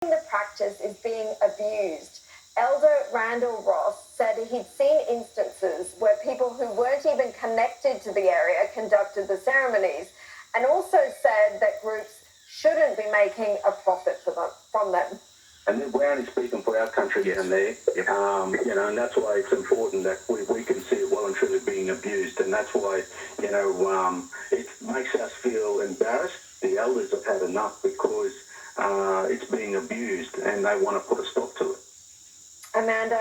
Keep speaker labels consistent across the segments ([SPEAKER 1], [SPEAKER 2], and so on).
[SPEAKER 1] The practice is being abused. Elder Randall Ross said he'd seen instances where people who weren't even connected to the area conducted the ceremonies, and also said that groups shouldn't be making a profit from them.
[SPEAKER 2] And we're only speaking for our country down there, and that's why it's important that we can see it well and truly being abused, and that's why, it makes us feel embarrassed. The elders have had enough because it's being abused and they want to put a stop to it.
[SPEAKER 1] Amanda,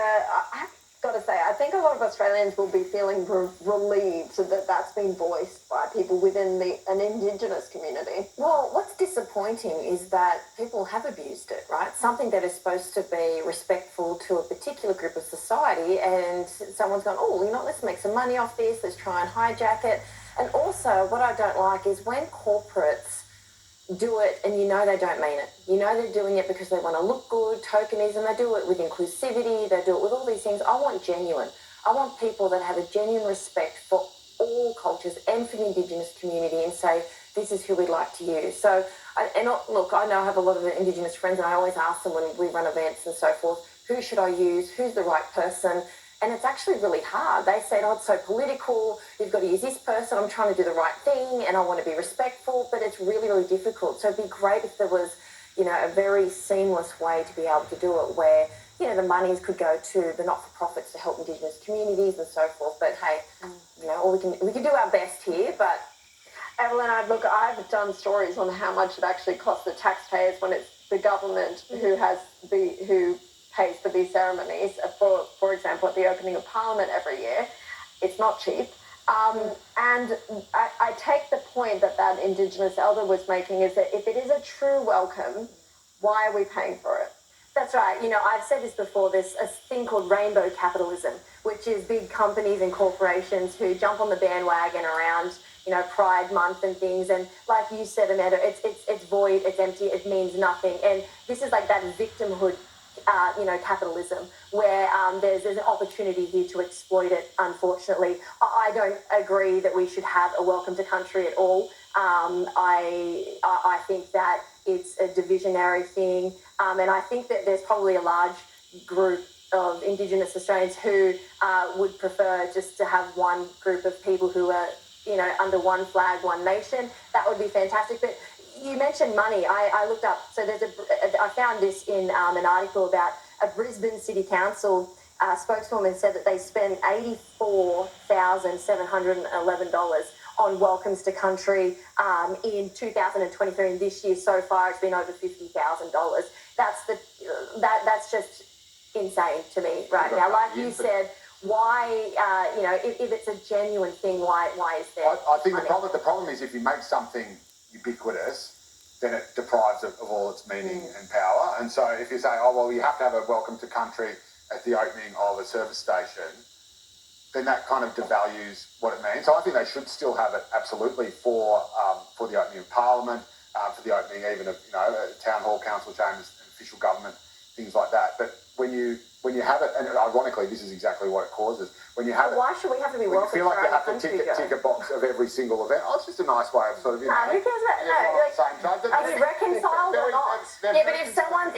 [SPEAKER 1] I've got to say, I think a lot of Australians will be feeling relieved that that's been voiced by people within an Indigenous community.
[SPEAKER 3] Well, what's disappointing is that people have abused it, right? Something that is supposed to be respectful to a particular group of society, and someone's gone, oh, let's make some money off this, let's try and hijack it. And also, what I don't like is when corporates do it and they don't mean it. They're doing it because they want to look good, tokenism, they do it with inclusivity, they do it with all these things. I want genuine. I want people that have a genuine respect for all cultures and for the Indigenous community and say, this is who we'd like to use. So, I know I have a lot of Indigenous friends and I always ask them when we run events and so forth, who should I use, who's the right person? And it's actually really hard. They say, oh, it's so political, you've got to use this person, I'm trying to do the right thing and I want to be respectful, but it's really, really difficult. So it'd be great if there was, a very seamless way to be able to do it where, the monies could go to the not-for-profits to help Indigenous communities and so forth. But hey, we can do our best here, but...
[SPEAKER 1] Evelyn, I've done stories on how much it actually costs the taxpayers when it's the government who pays for these ceremonies. For example, at the opening of Parliament every year, it's not cheap. And I take the point that Indigenous elder was making is that if it is a true welcome, why are we paying for it?
[SPEAKER 3] That's right. I've said this before, there's a thing called rainbow capitalism, which is big companies and corporations who jump on the bandwagon around, Pride Month and things. And like you said, Amanda, it's void, it's empty, it means nothing. And this is like that victimhood, capitalism, where there's an opportunity here to exploit it, unfortunately. I don't agree that we should have a welcome to country at all. I think that it's a divisionary thing, and I think that there's probably a large group of Indigenous Australians who would prefer just to have one group of people who are, under one flag, one nation. That would be fantastic. But you mentioned money. I looked up, so I found this in an article about a Brisbane City Council spokeswoman said that they spent $84,711 on welcomes to country in 2023, and this year so far it's been over $50,000. That's just insane to me right now. Like you said, why, if it's a genuine thing, why is there?
[SPEAKER 4] I think the problem is if you make something ubiquitous, then it deprives it of all its meaning and power. And so if you say, oh, well, you have to have a welcome to country at the opening of a service station, then that kind of devalues what it means. So I think they should still have it absolutely for the opening of Parliament, for the opening even of, town hall, council chambers, official government, things like that. But when you have it, and ironically, this is exactly what it causes. When you have
[SPEAKER 3] why should we have to be
[SPEAKER 4] when
[SPEAKER 3] welcome?
[SPEAKER 4] You feel like you have to tick a box of every single event. Oh, it's just a nice way of sort of,
[SPEAKER 3] who cares about are you reconciled or not? Yeah, but if someone's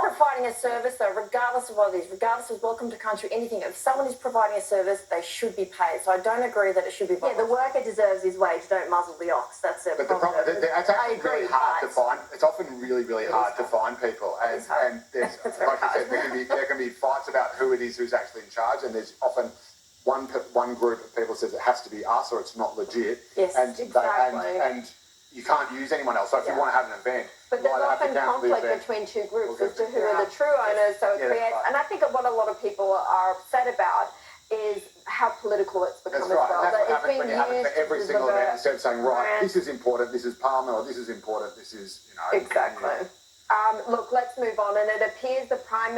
[SPEAKER 3] providing a service, though, regardless of what it is, regardless of welcome to country, anything, if someone is providing a service, they should be paid. So I don't agree that it should be. Yeah, the worker deserves his wage. Don't muzzle the ox. That's it.
[SPEAKER 4] But the problem, it's actually really hard to find. It's often really, really hard to find people, and there's, like you said, there can be fights about who it is who's actually in charge, and there's often one group of people says it has to be us or it's not legit.
[SPEAKER 3] Yes, exactly.
[SPEAKER 4] And you can't use anyone else. So if you want to have an event,
[SPEAKER 1] but there's often conflict between two groups as to who are the true owners. So it creates, and I think what a lot of people are upset about is how political it's become as well.
[SPEAKER 4] That's what happens
[SPEAKER 1] when
[SPEAKER 4] you have it for every single event instead of saying, right, this is important, this is Parliament, or this is important, this is,
[SPEAKER 1] Exactly. Look, let's move on. And it appears the Prime Minister